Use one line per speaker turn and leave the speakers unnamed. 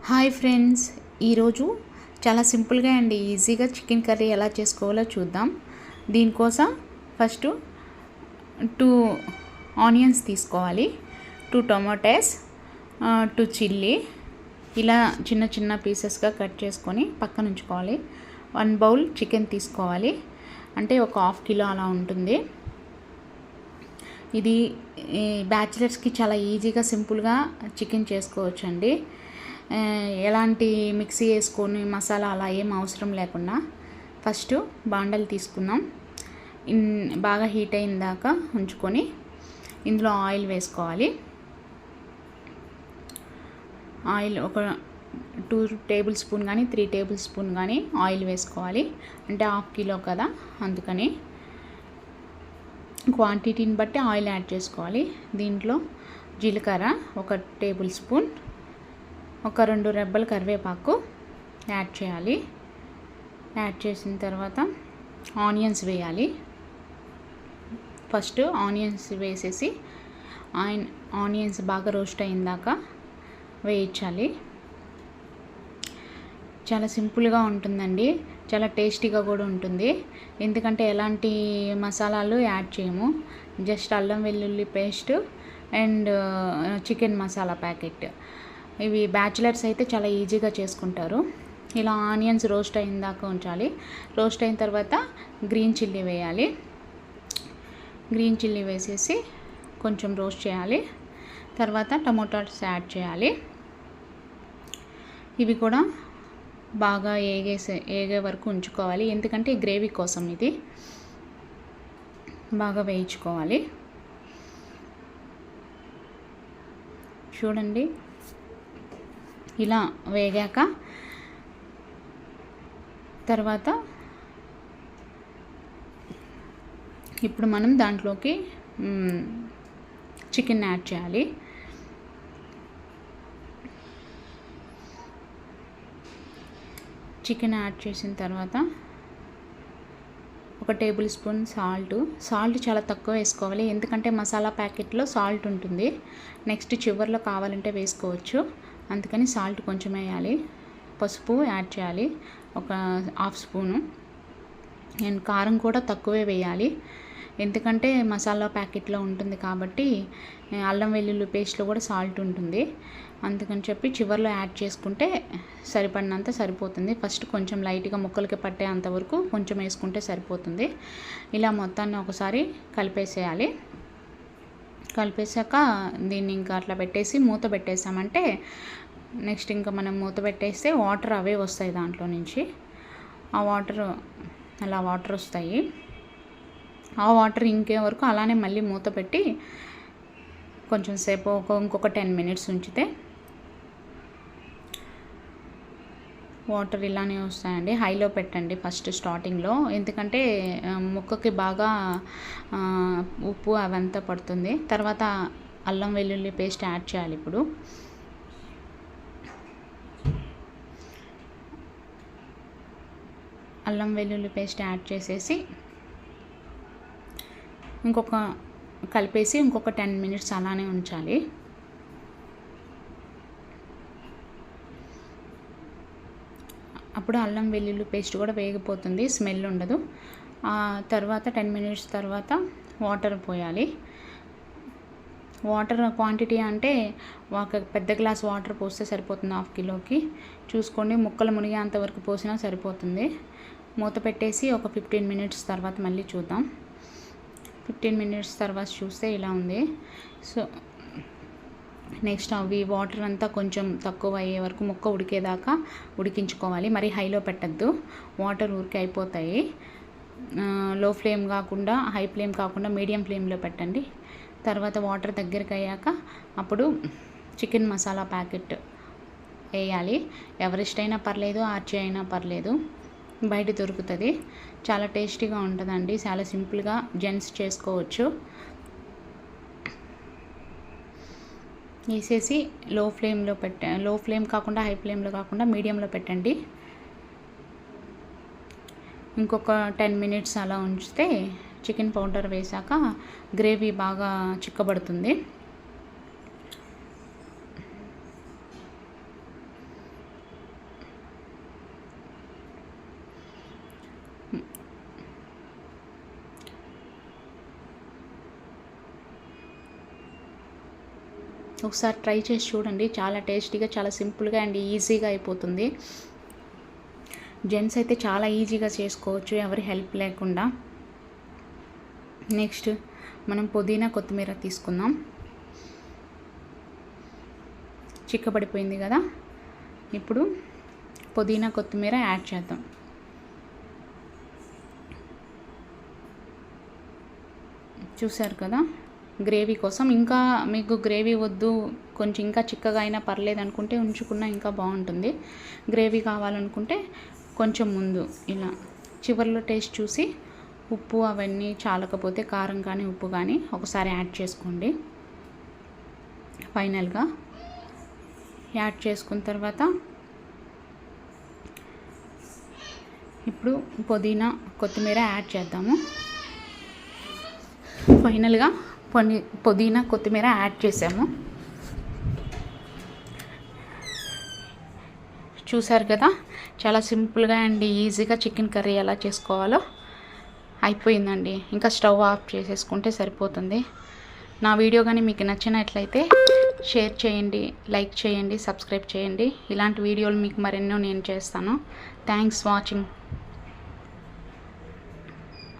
Hi friends, ఈరోజు చాలా సింపుల్గా అండ్ ఈజీగా చికెన్ కర్రీ ఎలా చేసుకోవాలో చూద్దాం. దీనికోసం ఫస్ట్ 2 ఆనియన్స్ తీసుకోవాలి, 2 టొమాటోస్, 2 చిల్లీ ఇలా చిన్న చిన్న పీసెస్గా కట్ చేసుకొని పక్కన ఉంచుకోవాలి. 1 బౌల్ చికెన్ తీసుకోవాలి, అంటే ఒక 1/2 కిలో అలా ఉంటుంది. ఇది బ్యాచిలర్స్కి చాలా ఈజీగా సింపుల్గా చికెన్ చేసుకోవచ్చు అండి. ఎలాంటి మిక్సీ వేసుకొని మసాలా అలా ఏం అవసరం లేకుండా ఫస్ట్ బాండలు తీసుకున్నాం. బాగా హీట్ అయిన దాకా ఉంచుకొని ఇందులో ఆయిల్ వేసుకోవాలి. ఆయిల్ ఒక 2 టేబుల్ స్పూన్ కానీ 3 టేబుల్ స్పూన్ కానీ ఆయిల్ వేసుకోవాలి. అంటే 1/2 కిలో కదా, అందుకని క్వాంటిటీని బట్టి ఆయిల్ యాడ్ చేసుకోవాలి. దీంట్లో జీలకర్ర 1 టేబుల్ స్పూన్, ఒక 2 రెబ్బలు కరివేపాకు యాడ్ చేయాలి. యాడ్ చేసిన తర్వాత ఆనియన్స్ వేయాలి. ఫస్ట్ ఆనియన్స్ వేసేసి ఆనియన్స్ బాగా రోస్ట్ అయిందాక వేయించాలి. చాలా సింపుల్గా ఉంటుందండి, చాలా టేస్టీగా కూడా ఉంటుంది. ఎందుకంటే ఎలాంటి మసాలాలు యాడ్ చేయము, జస్ట్ అల్లం వెల్లుల్లి paste and chicken masala packet. ఇవి బ్యాచిలర్స్ అయితే చాలా ఈజీగా చేసుకుంటారు. ఇలా ఆనియన్స్ రోస్ట్ అయిన దాకా ఉంచాలి. రోస్ట్ అయిన తర్వాత గ్రీన్ చిల్లీ వేయాలి. గ్రీన్ చిల్లీ వేసేసి కొంచెం రోస్ట్ చేయాలి. తర్వాత టమోటాస్ యాడ్ చేయాలి. ఇవి కూడా బాగా ఏగే వరకు ఉంచుకోవాలి, ఎందుకంటే గ్రేవీ కోసం ఇది బాగా వేయించుకోవాలి. చూడండి, ఇలా వేగాక తర్వాత ఇప్పుడు మనం దాంట్లోకి చికెన్ యాడ్ చేయాలి. చికెన్ యాడ్ చేసిన తర్వాత 1 టేబుల్ స్పూన్ సాల్ట్ చాలా తక్కువ వేసుకోవాలి, ఎందుకంటే మసాలా ప్యాకెట్లో సాల్ట్ ఉంటుంది. నెక్స్ట్ చివర్లో కావాలంటే వేసుకోవచ్చు, అందుకని సాల్ట్ కొంచెం వేయాలి. పసుపు యాడ్ చేయాలి, ఒక 1/2 స్పూను. అండ్ కారం కూడా తక్కువే వేయాలి, ఎందుకంటే మసాలా ప్యాకెట్లో ఉంటుంది కాబట్టి. అల్లం వెల్లుల్లి పేస్ట్లో కూడా సాల్ట్ ఉంటుంది, అందుకని చెప్పి చివర్లో యాడ్ చేసుకుంటే సరిపడినంత సరిపోతుంది. ఫస్ట్ కొంచెం లైట్గా ముక్కలకి పట్టే అంతవరకు కొంచెం వేసుకుంటే సరిపోతుంది. ఇలా మొత్తాన్ని ఒకసారి కలిపేసేయాలి. కలిపేసాక దీన్ని ఇంకా అట్లా పెట్టేసి మూత పెట్టేసామంటే నెక్స్ట్ ఇంకా మనం మూత పెట్టేస్తే వాటర్ అవే వస్తాయి దాంట్లో నుంచి. ఆ వాటర్ వస్తాయి. ఆ వాటర్ ఇంకే వరకు అలానే మళ్ళీ మూత పెట్టి కొంచెం సేపు ఇంకొక 10 మినిట్స్ ఉంచితే వాటర్ ఇలానే వస్తాయండి. హైలో పెట్టండి ఫస్ట్ స్టార్టింగ్లో, ఎందుకంటే ముక్కకి బాగా ఉప్పు అవంతా పడుతుంది. తర్వాత అల్లం వెల్లుల్లి పేస్ట్ యాడ్ చేయాలి. ఇప్పుడు అల్లం వెల్లుల్లి పేస్ట్ యాడ్ చేసేసి కలిపేసి ఇంకొక 10 మినిట్స్ అలానే ఉంచాలి. అప్పుడు అల్లం వెల్లుల్లి పేస్ట్ కూడా వేగిపోతుంది, స్మెల్ ఉండదు. తర్వాత 10 మినిట్స్ తర్వాత వాటర్ పోయాలి. వాటర్ క్వాంటిటీ అంటే ఒక పెద్ద గ్లాస్ వాటర్ పోస్తే సరిపోతుంది. 1/2 కిలోకి చూసుకోండి, ముక్కలు మునిగేంత వరకు పోసినా సరిపోతుంది. మూత పెట్టేసి ఒక 15 మినిట్స్ తర్వాత మళ్ళీ చూద్దాం. 15 మినిట్స్ తర్వాత చూస్తే ఇలా ఉంది. సో నెక్స్ట్ అవి వాటర్ అంతా కొంచెం తక్కువ అయ్యే వరకు ముక్క ఉడికేదాకా ఉడికించుకోవాలి. మరి హైలో పెట్టద్దు, వాటర్ ఊరికే అయిపోతాయి. లో ఫ్లేమ్ కాకుండా హై ఫ్లేమ్ కాకుండా మీడియం ఫ్లేమ్లో పెట్టండి. తర్వాత వాటర్ దగ్గరికి అయ్యాక అప్పుడు చికెన్ మసాలా ప్యాకెట్ వేయాలి. ఎవరెస్ట్ అయినా పర్లేదు, ఆర్చి అయినా పర్లేదు, బయట దొరుకుతుంది. చాలా టేస్టీగా ఉంటుందండి, చాలా సింపుల్గా జెంట్స్ చేసుకోవచ్చు. వేసేసి లో ఫ్లేమ్ కాకుండా హై ఫ్లేమ్లో కాకుండా మీడియంలో పెట్టండి. ఇంకొక 10 మినిట్స్ అలా ఉంచితే చికెన్ పౌడర్ వేసాక గ్రేవీ బాగా చిక్కబడుతుంది. ఒకసారి ట్రై చేసి చూడండి. చాలా టేస్టీగా, చాలా సింపుల్గా అండ్ ఈజీగా అయిపోతుంది. జెంట్స్ అయితే చాలా ఈజీగా చేసుకోవచ్చు, ఎవరి హెల్ప్ లేకుండా. నెక్స్ట్ మనం పుదీనా కొత్తిమీర తీసుకుందాం. చిక్కబడిపోయింది కదా, ఇప్పుడు పుదీనా కొత్తిమీర యాడ్ చేద్దాం. చూసారు కదా, గ్రేవీ కోసం. ఇంకా మీకు గ్రేవీ వద్దు, కొంచెం ఇంకా చిక్కగా అయినా పర్లేదు అనుకుంటే ఉంచుకున్నా ఇంకా బాగుంటుంది. గ్రేవీ కావాలనుకుంటే కొంచెం ముందు ఇలా చివరిలో టేస్ట్ చూసి ఉప్పు అవన్నీ చాలకపోతే కారం కానీ ఉప్పు కానీ ఒకసారి యాడ్ చేసుకోండి. ఫైనల్గా యాడ్ చేసుకున్న తర్వాత ఇప్పుడు పుదీనా కొత్తిమీర యాడ్ చేద్దాము. ఫైనల్గా పుదీనా కొత్తిమీర యాడ్ చేసాము. చూసారు కదా, చాలా సింపుల్గా అండ్ ఈజీగా చికెన్ కర్రీ ఎలా చేసుకోవాలో అయిపోయిందండి. ఇంకా స్టవ్ ఆఫ్ చేసేసుకుంటే సరిపోతుంది. నా వీడియో కానీ మీకు నచ్చినట్లయితే షేర్ చేయండి, లైక్ చేయండి, సబ్స్క్రైబ్ చేయండి. ఇలాంటి వీడియోలు మీకు మరెన్నో నేను చేస్తాను. Thanks watching.